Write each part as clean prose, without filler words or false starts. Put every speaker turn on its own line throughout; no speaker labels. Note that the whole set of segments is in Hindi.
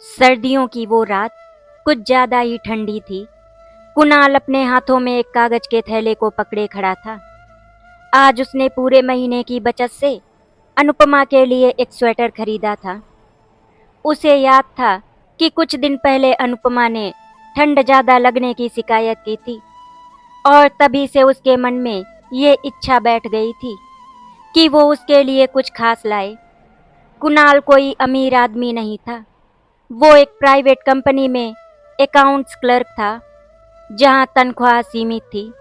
सर्दियों की वो रात कुछ ज्यादा ही ठंडी थी। कुणाल अपने हाथों में एक कागज के थैले को पकड़े खड़ा था। आज उसने पूरे महीने की बचत से अनुपमा के लिए एक स्वेटर खरीदा था। उसे याद था कि कुछ दिन पहले अनुपमा ने ठंड ज्यादा लगने की शिकायत की थी और तभी से उसके मन में ये इच्छा बैठ गई थी कि वो उसके लिए कुछ खास लाए। कुणाल कोई अमीर आदमी नहीं था। वो एक प्राइवेट कंपनी में अकाउंट्स क्लर्क था, जहां तनख्वाह सीमित थी,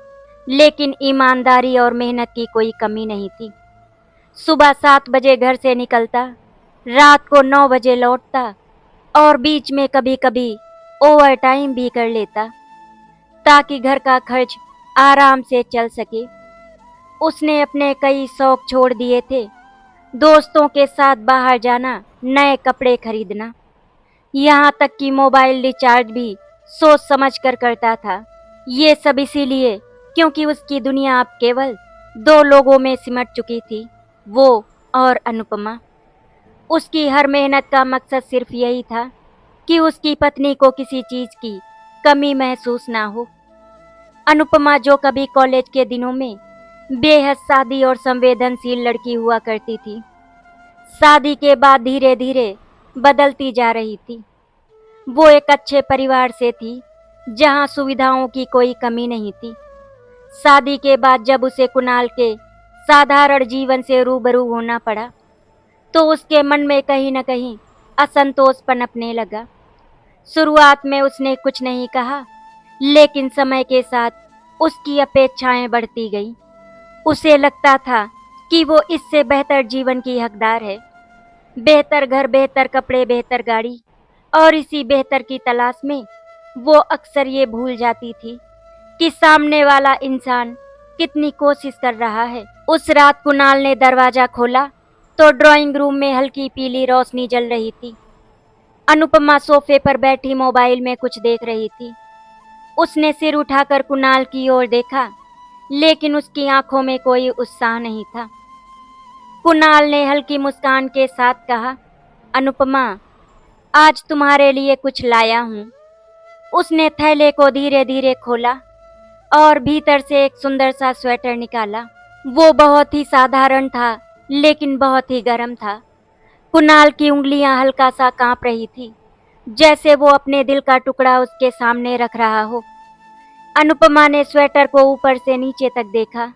लेकिन ईमानदारी और मेहनत की कोई कमी नहीं थी। सुबह 7 बजे घर से निकलता, रात को 9 बजे लौटता और बीच में कभी कभी ओवर टाइम भी कर लेता ताकि घर का खर्च आराम से चल सके। उसने अपने कई शौक छोड़ दिए थे, दोस्तों के साथ बाहर जाना, नए कपड़े खरीदना, यहाँ तक कि मोबाइल रिचार्ज भी सोच समझ कर करता था। ये सब इसीलिए क्योंकि उसकी दुनिया अब केवल दो लोगों में सिमट चुकी थी, वो और अनुपमा। उसकी हर मेहनत का मकसद सिर्फ यही था कि उसकी पत्नी को किसी चीज की कमी महसूस ना हो। अनुपमा, जो कभी कॉलेज के दिनों में बेहद सादी और संवेदनशील लड़की हुआ करती थी, शादी के बाद धीरे धीरे बदलती जा रही थी। वो एक अच्छे परिवार से थी, जहां सुविधाओं की कोई कमी नहीं थी। शादी के बाद जब उसे कुणाल के साधारण जीवन से रूबरू होना पड़ा, तो उसके मन में कहीं न कहीं असंतोष पनपने लगा। शुरुआत में उसने कुछ नहीं कहा, लेकिन समय के साथ उसकी अपेक्षाएं बढ़ती गईं। उसे लगता था कि वो इससे बेहतर जीवन की हकदार है। बेहतर घर, बेहतर कपड़े, बेहतर गाड़ी, और इसी बेहतर की तलाश में वो अक्सर ये भूल जाती थी कि सामने वाला इंसान कितनी कोशिश कर रहा है। उस रात कुणाल ने दरवाजा खोला तो ड्राइंग रूम में हल्की पीली रोशनी जल रही थी। अनुपमा सोफे पर बैठी मोबाइल में कुछ देख रही थी। उसने सिर उठाकर कुणाल की ओर देखा, लेकिन उसकी आंखों में कोई उत्साह नहीं था। कुणाल ने हल्की मुस्कान के साथ कहा, अनुपमा, आज तुम्हारे लिए कुछ लाया हूँ। उसने थैले को धीरे धीरे खोला और भीतर से एक सुंदर सा स्वेटर निकाला। वो बहुत ही साधारण था, लेकिन बहुत ही गर्म था। कुणाल की उंगलियां हल्का सा कांप रही थी, जैसे वो अपने दिल का टुकड़ा उसके सामने रख रहा हो। अनुपमा ने स्वेटर को ऊपर से नीचे तक देखा।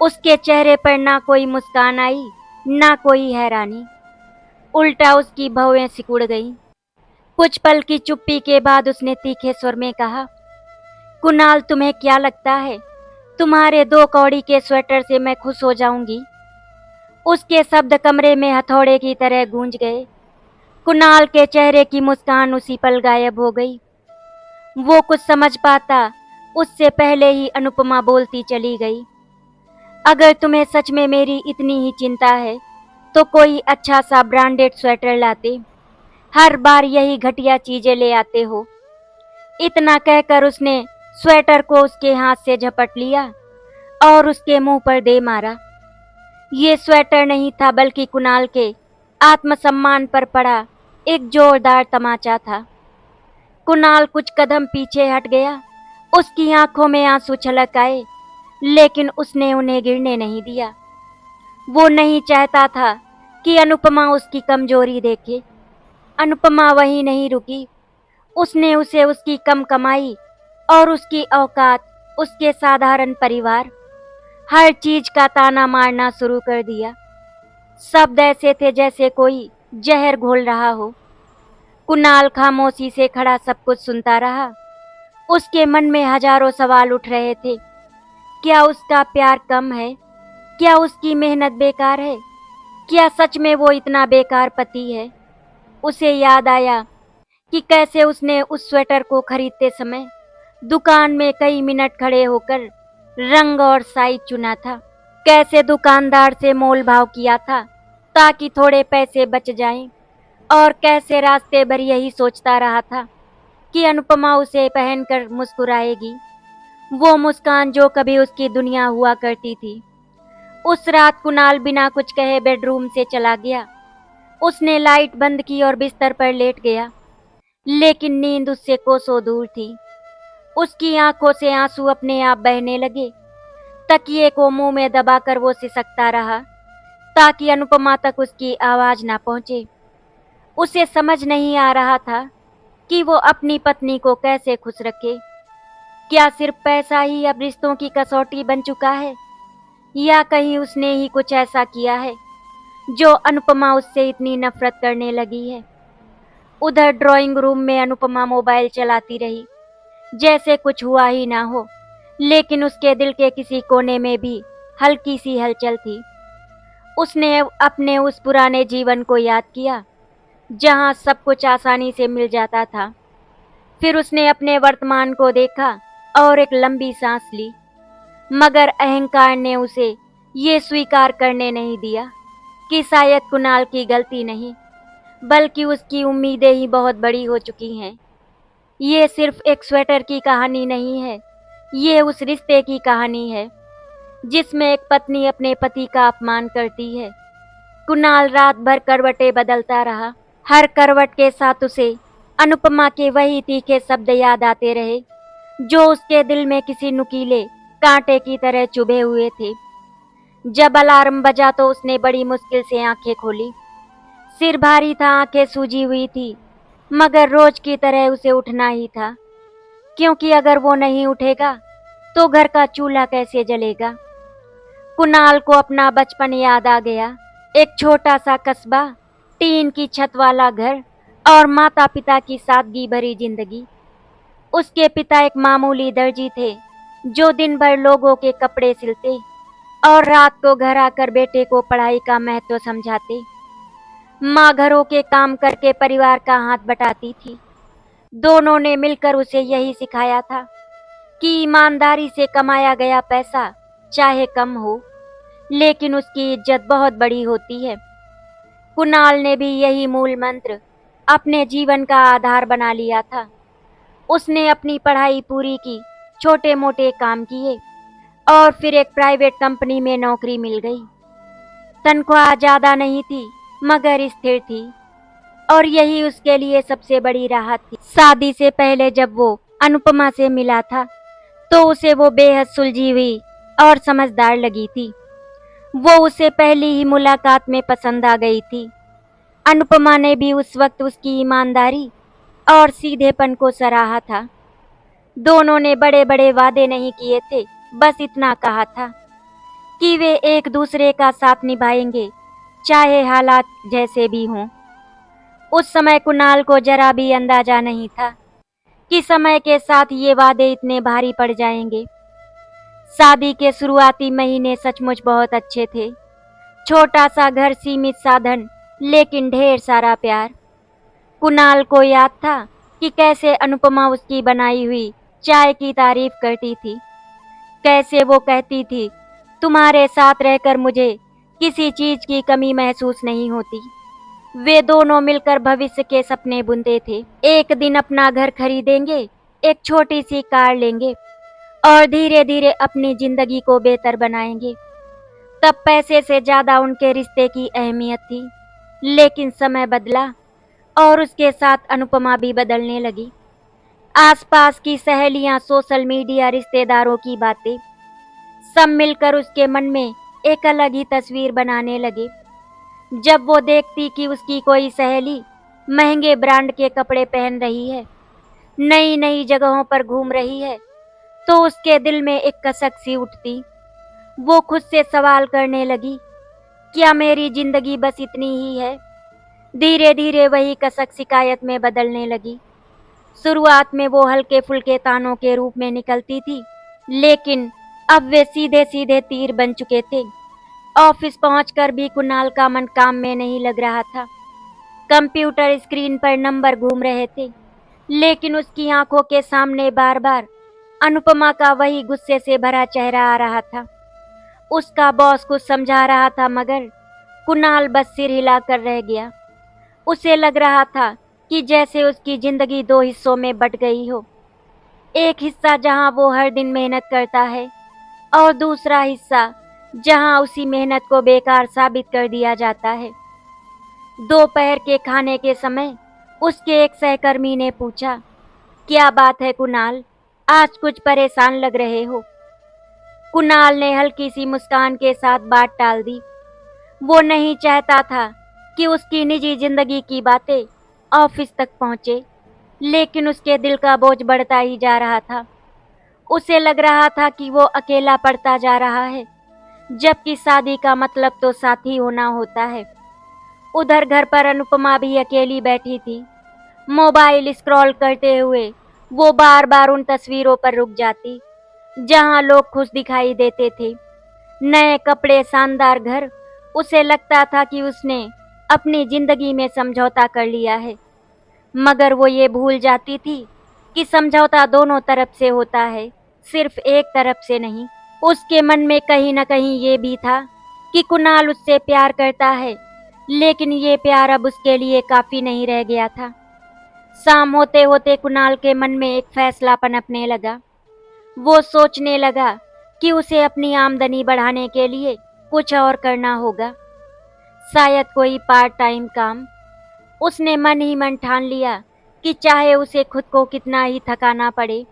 उसके चेहरे पर ना कोई मुस्कान आई, ना कोई हैरानी। उल्टा उसकी भौहें सिकुड़ गईं। कुछ पल की चुप्पी के बाद उसने तीखे स्वर में कहा, कुणाल, तुम्हें क्या लगता है तुम्हारे 2 कौड़ी के स्वेटर से मैं खुश हो जाऊंगी? उसके शब्द कमरे में हथौड़े की तरह गूंज गए। कुणाल के चेहरे की मुस्कान उसी पल गायब हो गई। वो कुछ समझ पाता उससे पहले ही अनुपमा बोलती चली गई, अगर तुम्हें सच में मेरी इतनी ही चिंता है तो कोई अच्छा सा ब्रांडेड स्वेटर लाते। हर बार यही घटिया चीजें ले आते हो। इतना कहकर उसने स्वेटर को उसके हाथ से झपट लिया और उसके मुंह पर दे मारा। ये स्वेटर नहीं था, बल्कि कुणाल के आत्मसम्मान पर पड़ा एक जोरदार तमाचा था। कुणाल कुछ कदम पीछे हट गया। उसकी आंखों में आंसू छलक आए, लेकिन उसने उन्हें गिरने नहीं दिया। वो नहीं चाहता था कि अनुपमा उसकी कमजोरी देखे। अनुपमा वहीं नहीं रुकी। उसने उसे उसकी कम कमाई और उसकी औकात, उसके साधारण परिवार, हर चीज का ताना मारना शुरू कर दिया। शब्द ऐसे थे जैसे कोई जहर घोल रहा हो। कुणाल खामोशी से खड़ा सब कुछ सुनता रहा। उसके मन में हजारों सवाल उठ रहे थे। क्या उसका प्यार कम है? क्या उसकी मेहनत बेकार है? क्या सच में वो इतना बेकार पति है? उसे याद आया कि कैसे उसने उस स्वेटर को खरीदते समय दुकान में कई मिनट खड़े होकर रंग और साइज चुना था। कैसे दुकानदार से मोल भाव किया था ताकि थोड़े पैसे बच जाएं, और कैसे रास्ते भर यही सोचता रहा था कि अनुपमा उसे पहनकर मुस्कुराएगी, वो मुस्कान जो कभी उसकी दुनिया हुआ करती थी। उस रात कुणाल बिना कुछ कहे बेडरूम से चला गया। उसने लाइट बंद की और बिस्तर पर लेट गया। लेकिन नींद उससे कोसों दूर थी। उसकी आंखों से आंसू अपने आप बहने लगे। तकिए को मुंह में दबाकर वो सिसकता रहा ताकि अनुपमा तक उसकी आवाज ना पहुंचे। उसे समझ नहीं आ रहा था कि वो अपनी पत्नी को कैसे खुश रखे। क्या सिर्फ पैसा ही अब रिश्तों की कसौटी बन चुका है, या कहीं उसने ही कुछ ऐसा किया है जो अनुपमा उससे इतनी नफरत करने लगी है। उधर ड्राइंग रूम में अनुपमा मोबाइल चलाती रही जैसे कुछ हुआ ही ना हो, लेकिन उसके दिल के किसी कोने में भी हल्की सी हलचल थी। उसने अपने उस पुराने जीवन को याद किया जहां सब कुछ आसानी से मिल जाता था। फिर उसने अपने वर्तमान को देखा और एक लंबी सांस ली, मगर अहंकार ने उसे ये स्वीकार करने नहीं दिया कि शायद कुणाल की गलती नहीं, बल्कि उसकी उम्मीदें ही बहुत बड़ी हो चुकी हैं। ये सिर्फ एक स्वेटर की कहानी नहीं है, ये उस रिश्ते की कहानी है जिसमें एक पत्नी अपने पति का अपमान करती है। कुणाल रात भर करवटें बदलता रहा। हर करवट के साथ उसे अनुपमा के वही तीखे शब्द याद आते रहे जो उसके दिल में किसी नुकीले कांटे की तरह चुभे हुए थे। जब अलार्म बजा तो उसने बड़ी मुश्किल से आंखें खोली। सिर भारी था, आंखें सूजी हुई थी, मगर रोज की तरह उसे उठना ही था, क्योंकि अगर वो नहीं उठेगा तो घर का चूल्हा कैसे जलेगा। कुणाल को अपना बचपन याद आ गया। एक छोटा सा कस्बा, टीन की छत वाला घर और माता पिता की सादगी भरी जिंदगी। उसके पिता एक मामूली दर्जी थे जो दिन भर लोगों के कपड़े सिलते और रात को घर आकर बेटे को पढ़ाई का महत्व समझाते। माँ घरों के काम करके परिवार का हाथ बटाती थी। दोनों ने मिलकर उसे यही सिखाया था कि ईमानदारी से कमाया गया पैसा चाहे कम हो, लेकिन उसकी इज्जत बहुत बड़ी होती है। कुणाल ने भी यही मूल मंत्र अपने जीवन का आधार बना लिया था। उसने अपनी पढ़ाई पूरी की, छोटे मोटे काम किए और फिर एक प्राइवेट कंपनी में नौकरी मिल गई। तनख्वाह ज्यादा नहीं थी, मगर स्थिर थी, और यही उसके लिए सबसे बड़ी राहत थी। शादी से पहले जब वो अनुपमा से मिला था तो उसे वो बेहद सुलझी हुई और समझदार लगी थी। वो उसे पहली ही मुलाकात में पसंद आ गई थी। अनुपमा ने भी उस वक्त उसकी ईमानदारी और सीधेपन को सराहा था। दोनों ने बड़े बड़े वादे नहीं किए थे, बस इतना कहा था कि वे एक दूसरे का साथ निभाएंगे, चाहे हालात जैसे भी हों। उस समय कुणाल को जरा भी अंदाजा नहीं था कि समय के साथ ये वादे इतने भारी पड़ जाएंगे। शादी के शुरुआती महीने सचमुच बहुत अच्छे थे। छोटा सा घर, सीमित साधन, लेकिन ढेर सारा प्यार। कुणाल को याद था कि कैसे अनुपमा उसकी बनाई हुई चाय की तारीफ करती थी, कैसे वो कहती थी, तुम्हारे साथ रहकर मुझे किसी चीज की कमी महसूस नहीं होती। वे दोनों मिलकर भविष्य के सपने बुनते थे। एक दिन अपना घर खरीदेंगे, एक छोटी सी कार लेंगे और धीरे धीरे अपनी जिंदगी को बेहतर बनाएंगे। तब पैसे से ज्यादा उनके रिश्ते की अहमियत थी। लेकिन समय बदला और उसके साथ अनुपमा भी बदलने लगी। आसपास की सहेलियां, सोशल मीडिया, रिश्तेदारों की बातें, सब मिलकर उसके मन में एक अलग ही तस्वीर बनाने लगे। जब वो देखती कि उसकी कोई सहेली महंगे ब्रांड के कपड़े पहन रही है, नई नई जगहों पर घूम रही है, तो उसके दिल में एक कसक सी उठती। वो खुद से सवाल करने लगी, क्या मेरी जिंदगी बस इतनी ही है? धीरे धीरे वही कसक शिकायत में बदलने लगी। शुरुआत में वो हल्के फुल्के तानों के रूप में निकलती थी, लेकिन अब वे सीधे सीधे तीर बन चुके थे। ऑफिस पहुंचकर भी कुणाल का मन काम में नहीं लग रहा था। कंप्यूटर स्क्रीन पर नंबर घूम रहे थे, लेकिन उसकी आंखों के सामने बार बार अनुपमा का वही गुस्से से भरा चेहरा आ रहा था। उसका बॉस कुछ समझा रहा था, मगर कुणाल बस सिर हिलाकर रह गया। उसे लग रहा था कि जैसे उसकी जिंदगी दो हिस्सों में बट गई हो। एक हिस्सा जहां वो हर दिन मेहनत करता है, और दूसरा हिस्सा जहां उसी मेहनत को बेकार साबित कर दिया जाता है। दोपहर के खाने के समय उसके एक सहकर्मी ने पूछा, क्या बात है कुणाल, आज कुछ परेशान लग रहे हो। कुणाल ने हल्की सी मुस्कान के साथ बात टाल दी। वो नहीं चाहता था कि उसकी निजी जिंदगी की बातें ऑफिस तक पहुंचे, लेकिन उसके दिल का बोझ बढ़ता ही जा रहा था। उसे लग रहा था कि वो अकेला पड़ता जा रहा है, जबकि शादी का मतलब तो साथी होना होता है। उधर घर पर अनुपमा भी अकेली बैठी थी। मोबाइल स्क्रॉल करते हुए वो बार बार उन तस्वीरों पर रुक जाती जहां लोग खुश दिखाई देते थे। नए कपड़े, शानदार घर। उसे लगता था कि उसने अपनी जिंदगी में समझौता कर लिया है, मगर वो ये भूल जाती थी कि समझौता दोनों तरफ से होता है, सिर्फ एक तरफ से नहीं। उसके मन में कहीं न कहीं ये भी था कि कुणाल उससे प्यार करता है, लेकिन ये प्यार अब उसके लिए काफी नहीं रह गया था। शाम होते होते कुणाल के मन में एक फैसला पनपने लगा। वो सोचने लगा कि उसे अपनी आमदनी बढ़ाने के लिए कुछ और करना होगा, शायद कोई पार्ट टाइम काम। उसने मन ही मन ठान लिया कि चाहे उसे खुद को कितना ही थकाना पड़े,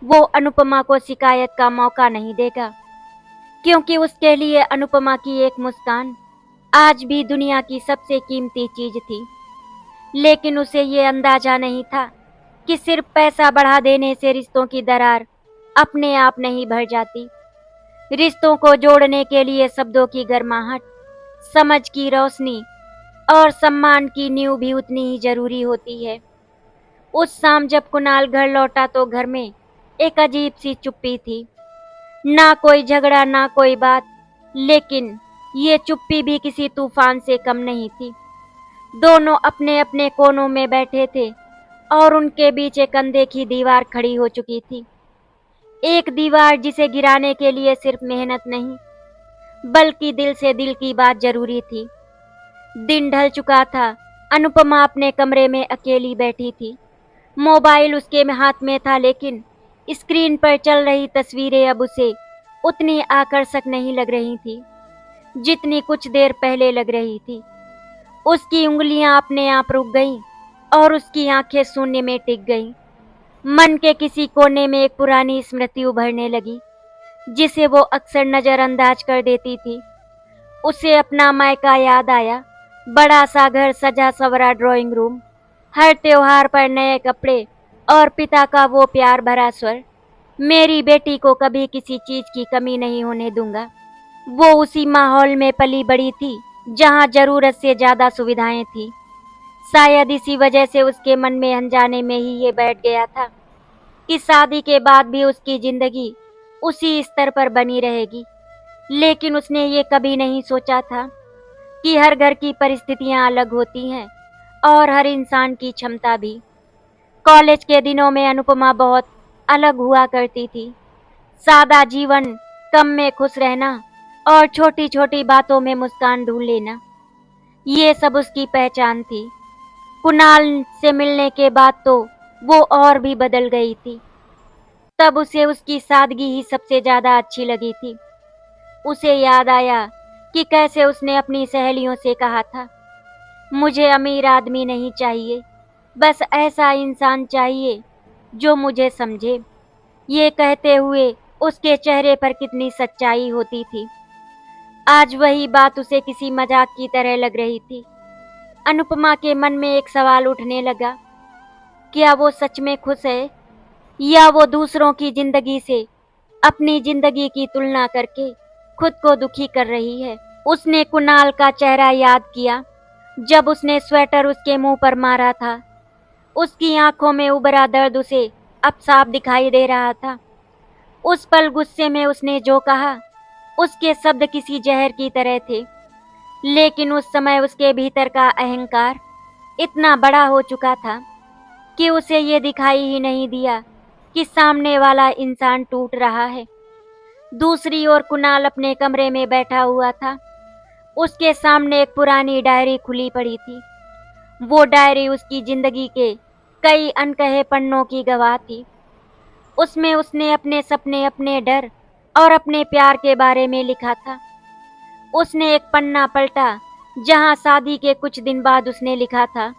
वो अनुपमा को शिकायत का मौका नहीं देगा, क्योंकि उसके लिए अनुपमा की एक मुस्कान आज भी दुनिया की सबसे कीमती चीज थी। लेकिन उसे ये अंदाजा नहीं था कि सिर्फ पैसा बढ़ा देने से रिश्तों की दरार अपने आप नहीं भर जाती। रिश्तों को जोड़ने के लिए शब्दों की गर्माहट, समझ की रोशनी और सम्मान की नींव भी उतनी ही जरूरी होती है। उस शाम जब कुणाल घर लौटा तो घर में एक अजीब सी चुप्पी थी। ना कोई झगड़ा, ना कोई बात, लेकिन ये चुप्पी भी किसी तूफान से कम नहीं थी। दोनों अपने अपने कोनों में बैठे थे और उनके बीच एक अनदेखी दीवार खड़ी हो चुकी थी। एक दीवार जिसे गिराने के लिए सिर्फ मेहनत नहीं, बल्कि दिल से दिल की बात जरूरी थी। दिन ढल चुका था। अनुपमा अपने कमरे में अकेली बैठी थी। मोबाइल उसके हाथ में था, लेकिन स्क्रीन पर चल रही तस्वीरें अब उसे उतनी आकर्षक नहीं लग रही थी जितनी कुछ देर पहले लग रही थी। उसकी उंगलियां अपने आप रुक गईं और उसकी आंखें शून्य में टिक गईं। मन के किसी कोने में एक पुरानी स्मृति उभरने लगी, जिसे वो अक्सर नजरअंदाज कर देती थी। उसे अपना मायका याद आया। बड़ा सा घर, सजा सवरा ड्राइंग रूम, हर त्योहार पर नए कपड़े और पिता का वो प्यार भरा स्वर, मेरी बेटी को कभी किसी चीज की कमी नहीं होने दूंगा। वो उसी माहौल में पली बड़ी थी जहां जरूरत से ज्यादा सुविधाएं थी। शायद इसी वजह से उसके मन में अनजाने में ही ये बैठ गया था कि शादी के बाद भी उसकी जिंदगी उसी स्तर पर बनी रहेगी। लेकिन उसने ये कभी नहीं सोचा था कि हर घर की परिस्थितियां अलग होती हैं और हर इंसान की क्षमता भी। कॉलेज के दिनों में अनुपमा बहुत अलग हुआ करती थी। सादा जीवन, कम में खुश रहना और छोटी छोटी बातों में मुस्कान ढूंढ लेना, ये सब उसकी पहचान थी। कुणाल से मिलने के बाद तो वो और भी बदल गई थी। तब उसे उसकी सादगी ही सबसे ज्यादा अच्छी लगी थी। उसे याद आया कि कैसे उसने अपनी सहेलियों से कहा था, मुझे अमीर आदमी नहीं चाहिए, बस ऐसा इंसान चाहिए जो मुझे समझे। ये कहते हुए उसके चेहरे पर कितनी सच्चाई होती थी। आज वही बात उसे किसी मजाक की तरह लग रही थी। अनुपमा के मन में एक सवाल उठने लगा, क्या वो सच में खुश है, या वो दूसरों की जिंदगी से अपनी जिंदगी की तुलना करके खुद को दुखी कर रही है। उसने कुणाल का चेहरा याद किया जब उसने स्वेटर उसके मुंह पर मारा था। उसकी आंखों में उभरा दर्द उसे अब साफ दिखाई दे रहा था। उस पल गुस्से में उसने जो कहा, उसके शब्द किसी जहर की तरह थे, लेकिन उस समय उसके भीतर का अहंकार इतना बड़ा हो चुका था कि उसे ये दिखाई ही नहीं दिया कि सामने वाला इंसान टूट रहा है। दूसरी ओर कुणाल अपने कमरे में बैठा हुआ था। उसके सामने एक पुरानी डायरी खुली पड़ी थी। वो डायरी उसकी जिंदगी के कई अनकहे पन्नों की गवाह थी। उसमें उसने अपने सपने, अपने डर और अपने प्यार के बारे में लिखा था। उसने एक पन्ना पलटा जहां शादी के कुछ दिन बाद उसने लिखा था,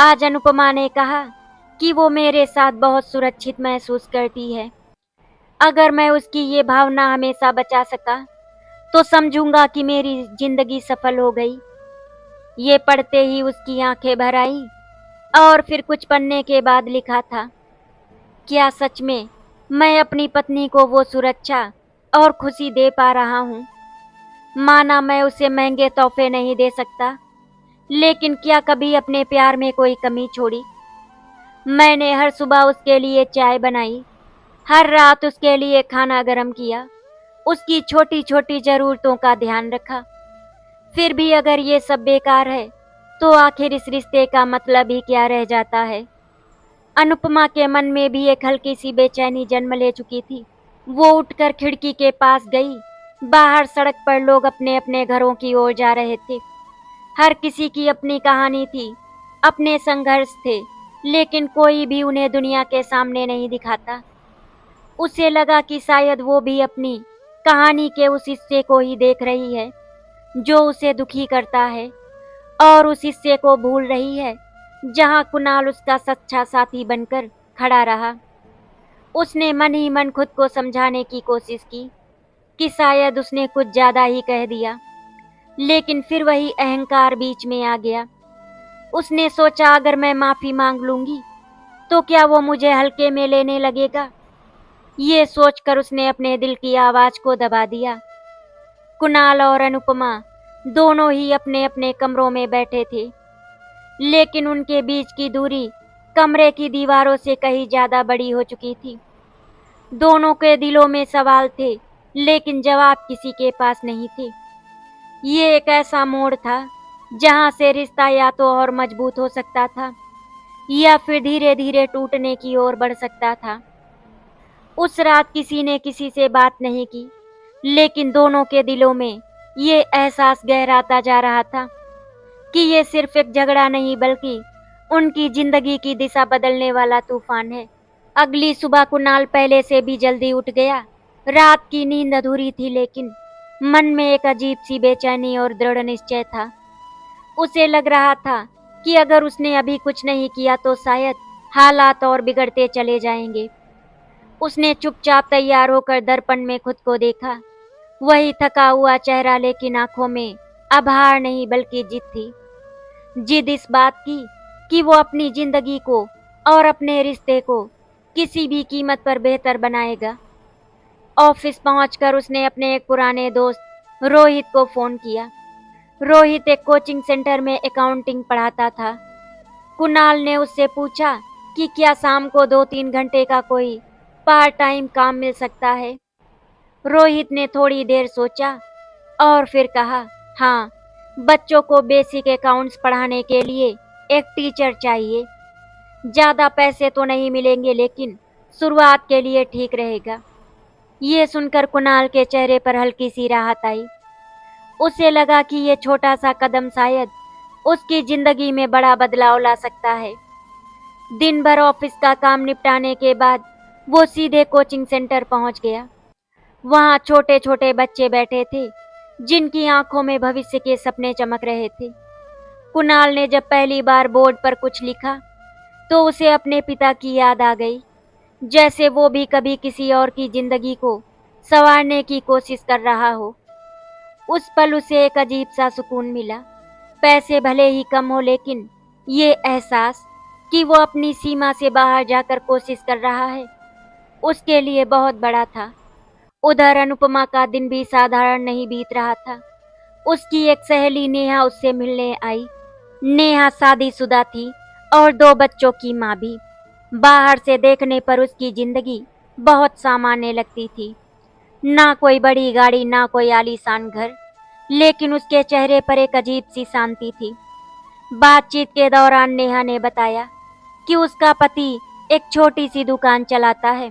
आज अनुपमा ने कहा कि वो मेरे साथ बहुत सुरक्षित महसूस करती है। अगर मैं उसकी ये भावना हमेशा बचा सका तो समझूंगा कि मेरी जिंदगी सफल हो गई। ये पढ़ते ही उसकी आंखें भर आईं और फिर कुछ पढ़ने के बाद लिखा था, क्या सच में मैं अपनी पत्नी को वो सुरक्षा और खुशी दे पा रहा हूँ? माना मैं उसे महंगे तोहफे नहीं दे सकता, लेकिन क्या कभी अपने प्यार में कोई कमी छोड़ी? मैंने हर सुबह उसके लिए चाय बनाई, हर रात उसके लिए खाना गरम किया, उसकी छोटी छोटी जरूरतों का ध्यान रखा। फिर भी अगर ये सब बेकार है तो आखिर इस रिश्ते का मतलब ही क्या रह जाता है? अनुपमा के मन में भी एक हल्की सी बेचैनी जन्म ले चुकी थी। वो उठकर खिड़की के पास गई। बाहर सड़क पर लोग अपने अपने घरों की ओर जा रहे थे। हर किसी की अपनी कहानी थी, अपने संघर्ष थे, लेकिन कोई भी उन्हें दुनिया के सामने नहीं दिखाता। उसे लगा कि शायद वो भी अपनी कहानी के उस हिस्से को ही देख रही है जो उसे दुखी करता है, और उस हिस्से को भूल रही है जहां कुणाल उसका सच्चा साथी बनकर खड़ा रहा। उसने मन ही मन खुद को समझाने की कोशिश की कि शायद उसने कुछ ज्यादा ही कह दिया, लेकिन फिर वही अहंकार बीच में आ गया। उसने सोचा अगर मैं माफी मांग लूंगी तो क्या वो मुझे हल्के में लेने लगेगा? ये सोचकर उसने अपने दिल की आवाज को दबा दिया। कुणाल और अनुपमा दोनों ही अपने अपने कमरों में बैठे थे, लेकिन उनके बीच की दूरी कमरे की दीवारों से कहीं ज्यादा बड़ी हो चुकी थी। दोनों के दिलों में सवाल थे, लेकिन जवाब किसी के पास नहीं थे। ये एक ऐसा मोड़ था जहां से रिश्ता या तो और मजबूत हो सकता था या फिर धीरे धीरे टूटने की ओर बढ़ सकता था। उस रात किसी ने किसी से बात नहीं की, लेकिन दोनों के दिलों में ये एहसास गहराता जा रहा था कि ये सिर्फ एक झगड़ा नहीं बल्कि उनकी जिंदगी की दिशा बदलने वाला तूफान है। अगली सुबह कुणाल पहले से भी जल्दी उठ गया। रात की नींद अधूरी थी, लेकिन मन में एक अजीब सी बेचैनी और दृढ़ निश्चय था। उसे लग रहा था कि अगर उसने अभी कुछ नहीं किया तो शायद हालात और बिगड़ते चले जाएंगे। उसने चुपचाप तैयार होकर दर्पण में खुद को देखा। वही थका हुआ चेहरा, लेकिन आंखों में अब हार नहीं बल्कि जिद थी। जिद इस बात की कि वो अपनी जिंदगी को और अपने रिश्ते को किसी भी कीमत पर बेहतर बनाएगा। ऑफिस पहुंचकर उसने अपने एक पुराने दोस्त रोहित को फोन किया। रोहित एक कोचिंग सेंटर में अकाउंटिंग पढ़ाता था। कुणाल ने उससे पूछा कि क्या शाम को 2-3 घंटे का कोई पार्ट टाइम काम मिल सकता है। रोहित ने थोड़ी देर सोचा और फिर कहा, हाँ, बच्चों को बेसिक अकाउंट्स पढ़ाने के लिए एक टीचर चाहिए। ज्यादा पैसे तो नहीं मिलेंगे, लेकिन शुरुआत के लिए ठीक रहेगा। ये सुनकर कुणाल के चेहरे पर हल्की सी राहत आई। उसे लगा कि ये छोटा सा कदम शायद उसकी जिंदगी में बड़ा बदलाव ला सकता है। दिन भर ऑफिस का काम निपटाने के बाद वो सीधे कोचिंग सेंटर पहुंच गया। वहां छोटे छोटे बच्चे बैठे थे जिनकी आंखों में भविष्य के सपने चमक रहे थे। कुणाल ने जब पहली बार बोर्ड पर कुछ लिखा तो उसे अपने पिता की याद आ गई, जैसे वो भी कभी किसी और की जिंदगी को संवारने की कोशिश कर रहा हो। उस पल उसे एक अजीब सा सुकून मिला। पैसे भले ही कम हो, लेकिन ये एहसास कि वो अपनी सीमा से बाहर जाकर कोशिश कर रहा है, उसके लिए बहुत बड़ा था। उधर अनुपमा का दिन भी साधारण नहीं बीत रहा था। उसकी एक सहेली नेहा उससे मिलने आई। नेहा शादीशुदा थी और 2 बच्चों की माँ भी। बाहर से देखने पर उसकी जिंदगी बहुत सामान्य लगती थी। ना कोई बड़ी गाड़ी, ना कोई आलीशान घर, लेकिन उसके चेहरे पर एक अजीब सी शांति थी। बातचीत के दौरान नेहा ने बताया कि उसका पति एक छोटी सी दुकान चलाता है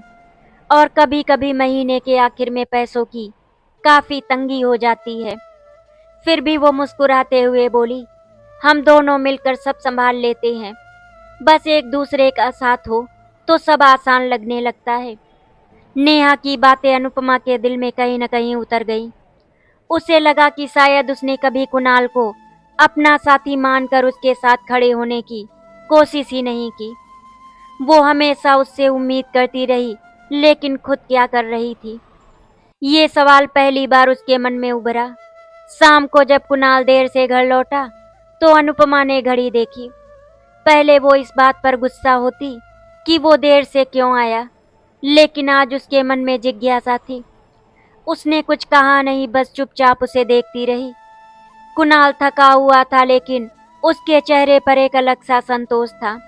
और कभी कभी महीने के आखिर में पैसों की काफी तंगी हो जाती है। फिर भी वो मुस्कुराते हुए बोली, हम दोनों मिलकर सब संभाल लेते हैं, बस एक दूसरे का साथ हो तो सब आसान लगने लगता है। नेहा की बातें अनुपमा के दिल में कहीं न कहीं उतर गईं। उसे लगा कि शायद उसने कभी कुणाल को अपना साथी मानकर उसके साथ खड़े होने की कोशिश ही नहीं की। वो हमेशा उससे उम्मीद करती रही, लेकिन खुद क्या कर रही थी? ये सवाल पहली बार उसके मन में उभरा। शाम को जब कुणाल देर से घर लौटा, तो अनुपमा ने घड़ी देखी। पहले वो इस बात पर गुस्सा होती कि वो देर से क्यों आया, लेकिन आज उसके मन में जिज्ञासा थी। उसने कुछ कहा नहीं, बस चुपचाप उसे देखती रही। कुणाल थका हुआ था, लेकिन उसके चेहरे पर एक अलग सा संतोष था।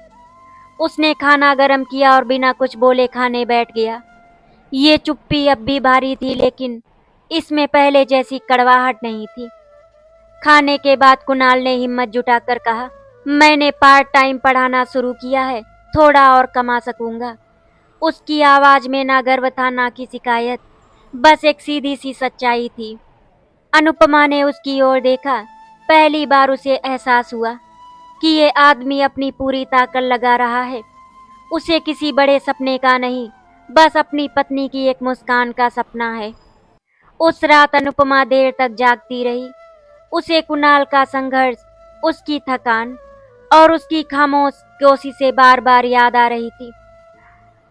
उसने खाना गर्म किया और बिना कुछ बोले खाने बैठ गया। ये चुप्पी अब भी भारी थी, लेकिन इसमें पहले जैसी कड़वाहट नहीं थी। खाने के बाद कुणाल ने हिम्मत जुटाकर कहा, मैंने पार्ट टाइम पढ़ाना शुरू किया है, थोड़ा और कमा सकूंगा। उसकी आवाज में ना गर्व था ना की शिकायत, बस एक सीधी सी सच्चाई थी। अनुपमा ने उसकी ओर देखा। पहली बार उसे एहसास हुआ कि ये आदमी अपनी पूरी ताकत लगा रहा है। उसे किसी बड़े सपने का नहीं, बस अपनी पत्नी की एक मुस्कान का सपना है। उस रात अनुपमा देर तक जागती रही। उसे कुणाल का संघर्ष, उसकी थकान और उसकी खामोश कोशिशें बार बार याद आ रही थी।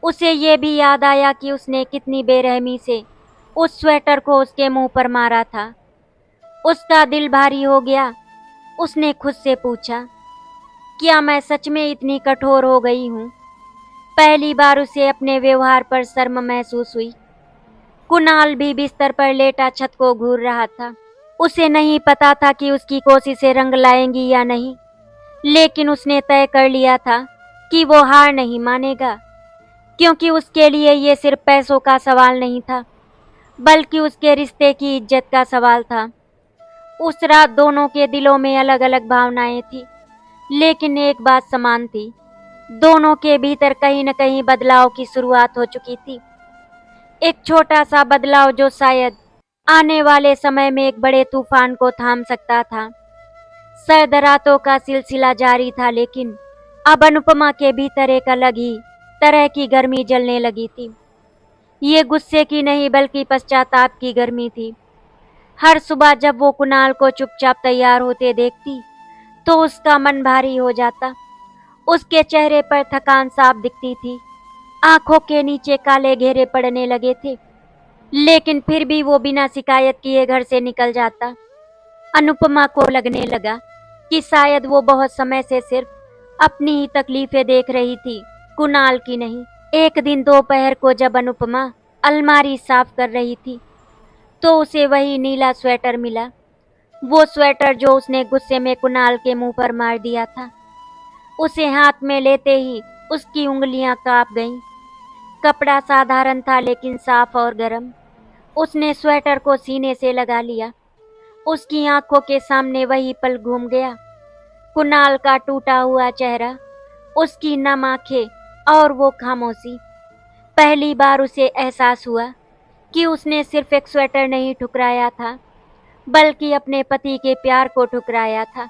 उसे ये भी याद आया कि उसने कितनी बेरहमी से उस स्वेटर को उसके मुंह पर मारा था। उसका दिल भारी हो गया। उसने खुद से पूछा, क्या मैं सच में इतनी कठोर हो गई हूँ? पहली बार उसे अपने व्यवहार पर शर्म महसूस हुई। कुणाल भी बिस्तर पर लेटा छत को घूर रहा था। उसे नहीं पता था कि उसकी कोशिशें रंग लाएंगी या नहीं, लेकिन उसने तय कर लिया था कि वो हार नहीं मानेगा, क्योंकि उसके लिए ये सिर्फ पैसों का सवाल नहीं था, बल्कि उसके रिश्ते की इज्जत का सवाल था। उस रात दोनों के दिलों में अलग अलग भावनाएं थी, लेकिन एक बात समान थी। दोनों के भीतर कहीं न कहीं बदलाव की शुरुआत हो चुकी थी। एक छोटा सा बदलाव जो शायद आने वाले समय में एक बड़े तूफान को थाम सकता था। सर्द रातों का सिलसिला जारी था, लेकिन अब अनुपमा के भीतर एक अलग ही तरह की गर्मी जलने लगी थी। ये गुस्से की नहीं, बल्कि पश्चाताप की गर्मी थी। हर सुबह जब वो कुणाल को चुपचाप तैयार होते देखती, तो उसका मन भारी हो जाता। उसके चेहरे पर थकान साफ दिखती थी, आंखों के नीचे काले घेरे पड़ने लगे थे, लेकिन फिर भी वो बिना शिकायत किए घर से निकल जाता। अनुपमा को लगने लगा कि शायद वो बहुत समय से सिर्फ अपनी ही तकलीफें देख रही थी, कुणाल की नहीं। एक दिन दोपहर को जब अनुपमा अलमारी साफ कर रही थी, तो उसे वही नीला स्वेटर मिला। वो स्वेटर जो उसने गुस्से में कुणाल के मुंह पर मार दिया था। उसे हाथ में लेते ही उसकी उंगलियां कांप गईं। कपड़ा साधारण था, लेकिन साफ और गर्म। उसने स्वेटर को सीने से लगा लिया। उसकी आंखों के सामने वही पल घूम गया, कुणाल का टूटा हुआ चेहरा, उसकी नम आंखें और वो खामोशी। पहली बार उसे एहसास हुआ कि उसने सिर्फ एक स्वेटर नहीं ठुकराया था, बल्कि अपने पति के प्यार को ठुकराया था।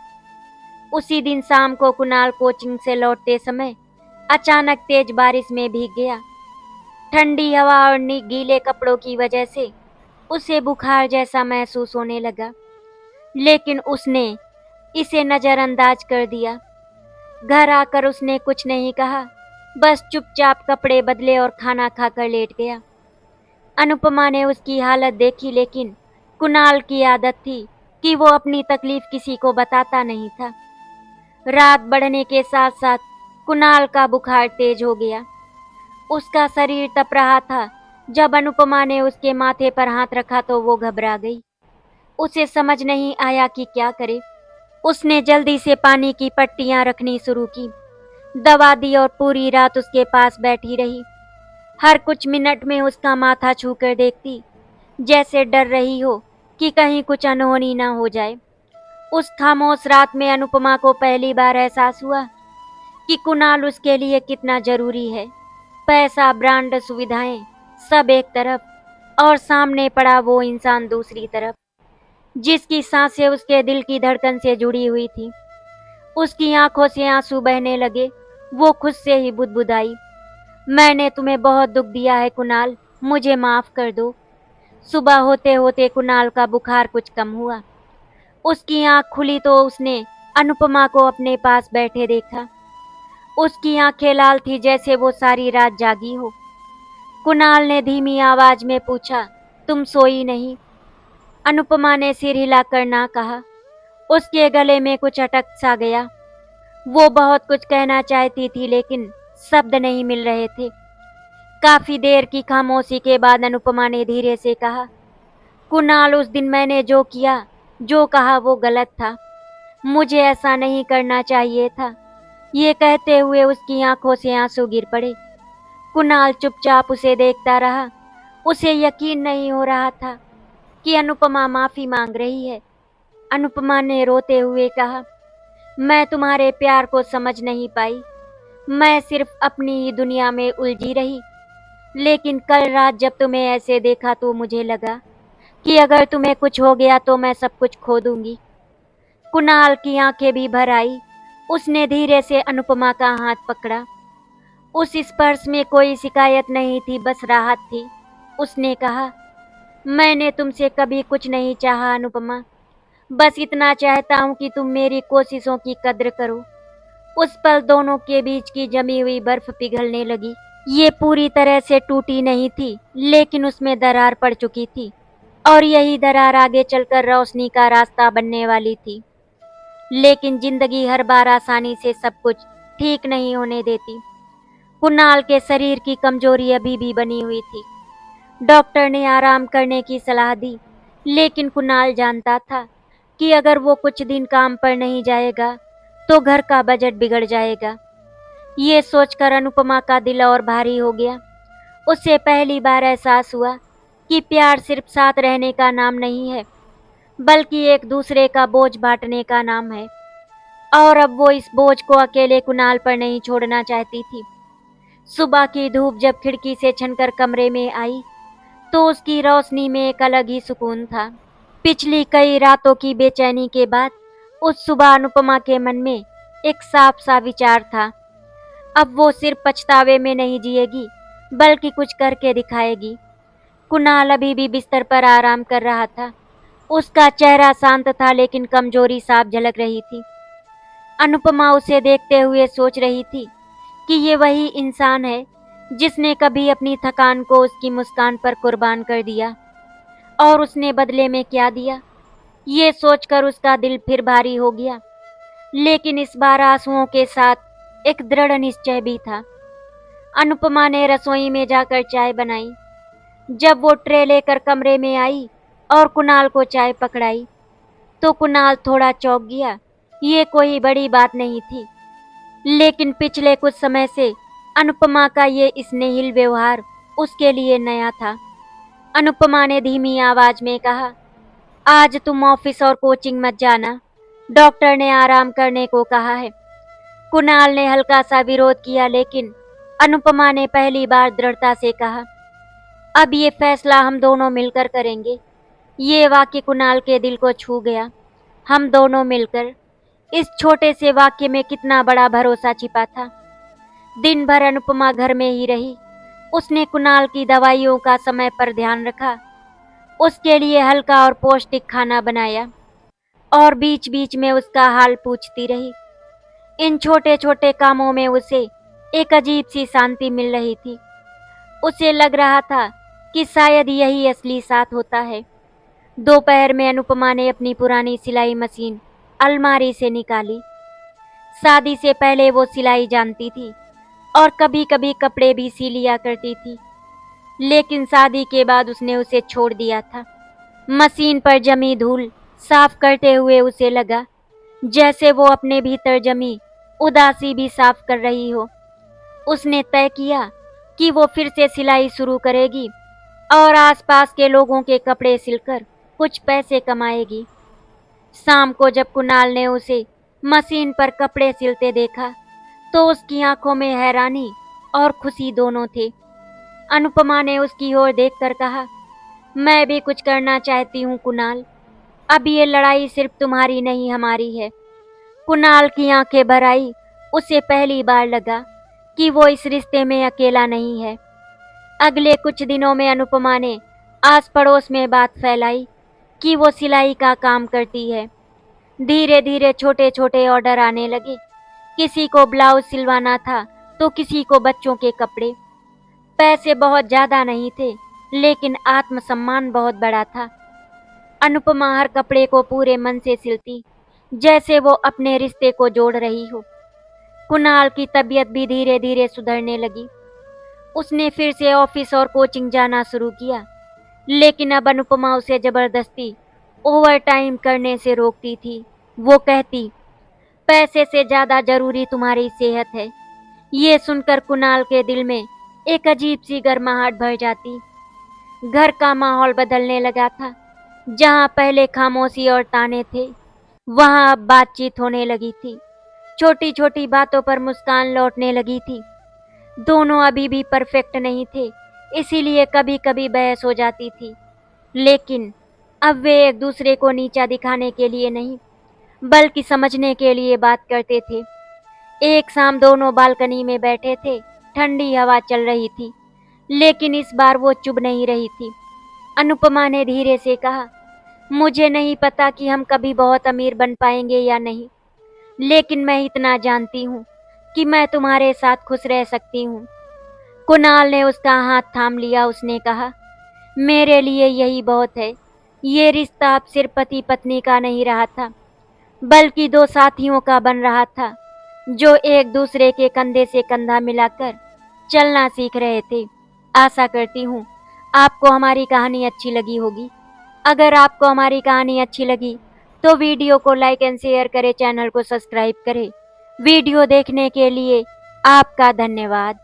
उसी दिन शाम को कुणाल कोचिंग से लौटते समय अचानक तेज बारिश में भीग गया। ठंडी हवा और गीले कपड़ों की वजह से उसे बुखार जैसा महसूस होने लगा, लेकिन उसने इसे नजरअंदाज कर दिया। घर आकर उसने कुछ नहीं कहा, बस चुपचाप कपड़े बदले और खाना खाकर लेट गया। अनुपमा ने उसकी हालत देखी, लेकिन कुणाल की आदत थी कि वो अपनी तकलीफ किसी को बताता नहीं था। रात बढ़ने के साथ साथ कुणाल का बुखार तेज हो गया। उसका शरीर तप रहा था। जब अनुपमा ने उसके माथे पर हाथ रखा तो वो घबरा गई। उसे समझ नहीं आया कि क्या करे। उसने जल्दी से पानी की पट्टियां रखनी शुरू की, दवा दी और पूरी रात उसके पास बैठी रही। हर कुछ मिनट में उसका माथा छूकर देखती, जैसे डर रही हो कि कहीं कुछ अनहोनी ना हो जाए। उस खामोश रात में अनुपमा को पहली बार एहसास हुआ कि कुणाल उसके लिए कितना जरूरी है। पैसा, ब्रांड, सुविधाएं, सब एक तरफ और सामने पड़ा वो इंसान दूसरी तरफ, जिसकी सांसें उसके दिल की धड़कन से जुड़ी हुई थी। उसकी आंखों से आंसू बहने लगे। वो खुद से ही बुदबुदाई, मैंने तुम्हें बहुत दुख दिया है कुणाल, मुझे माफ कर दो। सुबह होते होते कुणाल का बुखार कुछ कम हुआ। उसकी आंख खुली तो उसने अनुपमा को अपने पास बैठे देखा। उसकी आंखें लाल थी जैसे वो सारी रात जागी हो। कुणाल ने धीमी आवाज में पूछा, तुम सोई नहीं? अनुपमा ने सिर हिलाकर ना कहा। उसके गले में कुछ अटक सा गया। वो बहुत कुछ कहना चाहती थी लेकिन शब्द नहीं मिल रहे थे। काफी देर की खामोशी के बाद अनुपमा ने धीरे से कहा, कुणाल, उस दिन मैंने जो किया, जो कहा वो गलत था। मुझे ऐसा नहीं करना चाहिए था। ये कहते हुए उसकी आंखों से आंसू गिर पड़े। कुणाल चुपचाप उसे देखता रहा। उसे यकीन नहीं हो रहा था कि अनुपमा माफी मांग रही है। अनुपमा ने रोते हुए कहा, मैं तुम्हारे प्यार को समझ नहीं पाई। मैं सिर्फ अपनी ही दुनिया में उलझी रही। लेकिन कल रात जब तुम्हें ऐसे देखा तो मुझे लगा कि अगर तुम्हें कुछ हो गया तो मैं सब कुछ खो दूंगी। कुणाल की आंखें भी भर आई। उसने धीरे से अनुपमा का हाथ पकड़ा। उस स्पर्श में कोई शिकायत नहीं थी, बस राहत थी। उसने कहा, मैंने तुमसे कभी कुछ नहीं चाहा अनुपमा। बस इतना चाहता हूँ कि तुम मेरी कोशिशों की कद्र करो। उस पल दोनों के बीच की जमी हुई बर्फ पिघलने लगी। ये पूरी तरह से टूटी नहीं थी, लेकिन उसमें दरार पड़ चुकी थी और यही दरार आगे चलकर रोशनी का रास्ता बनने वाली थी। लेकिन जिंदगी हर बार आसानी से सब कुछ ठीक नहीं होने देती। कुणाल के शरीर की कमजोरी अभी भी बनी हुई थी। डॉक्टर ने आराम करने की सलाह दी, लेकिन कुणाल जानता था कि अगर वो कुछ दिन काम पर नहीं जाएगा तो घर का बजट बिगड़ जाएगा। ये सोचकर अनुपमा का दिल और भारी हो गया। उसे पहली बार एहसास हुआ कि प्यार सिर्फ साथ रहने का नाम नहीं है, बल्कि एक दूसरे का बोझ बांटने का नाम है। और अब वो इस बोझ को अकेले कुणाल पर नहीं छोड़ना चाहती थी। सुबह की धूप जब खिड़की से छनकर कमरे में आई तो उसकी रोशनी में एक अलग ही सुकून था। पिछली कई रातों की बेचैनी के बाद उस सुबह अनुपमा के मन में एक साफ सा विचार था। अब वो सिर्फ पछतावे में नहीं जिएगी, बल्कि कुछ करके दिखाएगी। कुणाल अभी भी बिस्तर पर आराम कर रहा था। उसका चेहरा शांत था लेकिन कमजोरी साफ झलक रही थी। अनुपमा उसे देखते हुए सोच रही थी कि ये वही इंसान है जिसने कभी अपनी थकान को उसकी मुस्कान पर कुर्बान कर दिया, और उसने बदले में क्या दिया। ये सोचकर उसका दिल फिर भारी हो गया, लेकिन इस बार आंसुओं के साथ एक दृढ़ निश्चय भी था। अनुपमा ने रसोई में जाकर चाय बनाई। जब वो ट्रे लेकर कमरे में आई और कुणाल को चाय पकड़ाई तो कुणाल थोड़ा चौंक गया। ये कोई बड़ी बात नहीं थी, लेकिन पिछले कुछ समय से अनुपमा का ये स्नेहिल व्यवहार उसके लिए नया था। अनुपमा ने धीमी आवाज में कहा, आज तुम ऑफिस और कोचिंग मत जाना। डॉक्टर ने आराम करने को कहा है। कुणाल ने हल्का सा विरोध किया, लेकिन अनुपमा ने पहली बार दृढ़ता से कहा, अब ये फैसला हम दोनों मिलकर करेंगे। ये वाक्य कुणाल के दिल को छू गया। हम दोनों मिलकर, इस छोटे से वाक्य में कितना बड़ा भरोसा छिपा था। दिन भर अनुपमा घर में ही रही। उसने कुणाल की दवाइयों का समय पर ध्यान रखा, उसके लिए हल्का और पौष्टिक खाना बनाया और बीच बीच में उसका हाल पूछती रही। इन छोटे छोटे कामों में उसे एक अजीब सी शांति मिल रही थी। उसे लग रहा था कि शायद यही असली साथ होता है। दोपहर में अनुपमा ने अपनी पुरानी सिलाई मशीन अलमारी से निकाली। शादी से पहले वो सिलाई जानती थी और कभी कभी कपड़े भी सी लिया करती थी, लेकिन शादी के बाद उसने उसे छोड़ दिया था। मशीन पर जमी धूल साफ करते हुए उसे लगा जैसे वो अपने भीतर जमी उदासी भी साफ कर रही हो। उसने तय किया कि वो फिर से सिलाई शुरू करेगी और आसपास के लोगों के कपड़े सिलकर कुछ पैसे कमाएगी। शाम को जब कुणाल ने उसे मशीन पर कपड़े सिलते देखा तो उसकी आंखों में हैरानी और खुशी दोनों थे। अनुपमा ने उसकी ओर देखकर कहा, मैं भी कुछ करना चाहती हूँ कुणाल। अब ये लड़ाई सिर्फ तुम्हारी नहीं हमारी है। कुणाल की आंखें भर आई। उसे पहली बार लगा कि वो इस रिश्ते में अकेला नहीं है। अगले कुछ दिनों में अनुपमा ने आस पड़ोस में बात फैलाई कि वो सिलाई का काम करती है। धीरे धीरे छोटे छोटे ऑर्डर आने लगे। किसी को ब्लाउज सिलवाना था तो किसी को बच्चों के कपड़े। पैसे बहुत ज्यादा नहीं थे, लेकिन आत्मसम्मान बहुत बड़ा था। अनुपमा हर कपड़े को पूरे मन से सिलती, जैसे वो अपने रिश्ते को जोड़ रही हो। कुणाल की तबीयत भी धीरे धीरे सुधरने लगी। उसने फिर से ऑफिस और कोचिंग जाना शुरू किया, लेकिन अब अनुपमा उसे जबरदस्ती ओवर टाइम करने से रोकती थी। वो कहती, पैसे से ज्यादा जरूरी तुम्हारी सेहत है। ये सुनकर कुणाल के दिल में एक अजीब सी गर्माहट भर जाती। घर का माहौल बदलने लगा था। जहां पहले खामोशी और ताने थे, वहां अब बातचीत होने लगी थी। छोटी छोटी बातों पर मुस्कान लौटने लगी थी। दोनों अभी भी परफेक्ट नहीं थे, इसीलिए कभी कभी बहस हो जाती थी, लेकिन अब वे एक दूसरे को नीचा दिखाने के लिए नहीं, बल्कि समझने के लिए बात करते थे। एक शाम दोनों बालकनी में बैठे थे। ठंडी हवा चल रही थी, लेकिन इस बार वो चुप नहीं रही थी। अनुपमा ने धीरे से कहा, मुझे नहीं पता कि हम कभी बहुत अमीर बन पाएंगे या नहीं, लेकिन मैं इतना जानती हूँ कि मैं तुम्हारे साथ खुश रह सकती हूँ। कुणाल ने उसका हाथ थाम लिया। उसने कहा, मेरे लिए यही बहुत है। ये रिश्ता अब सिर्फ पति पत्नी का नहीं रहा था, बल्कि दो साथियों का बन रहा था, जो एक दूसरे के कंधे से कंधा मिलाकर चलना सीख रहे थे। आशा करती हूँ आपको हमारी कहानी अच्छी लगी होगी। अगर आपको हमारी कहानी अच्छी लगी तो वीडियो को लाइक एंड शेयर करें, चैनल को सब्सक्राइब करें। वीडियो देखने के लिए आपका धन्यवाद।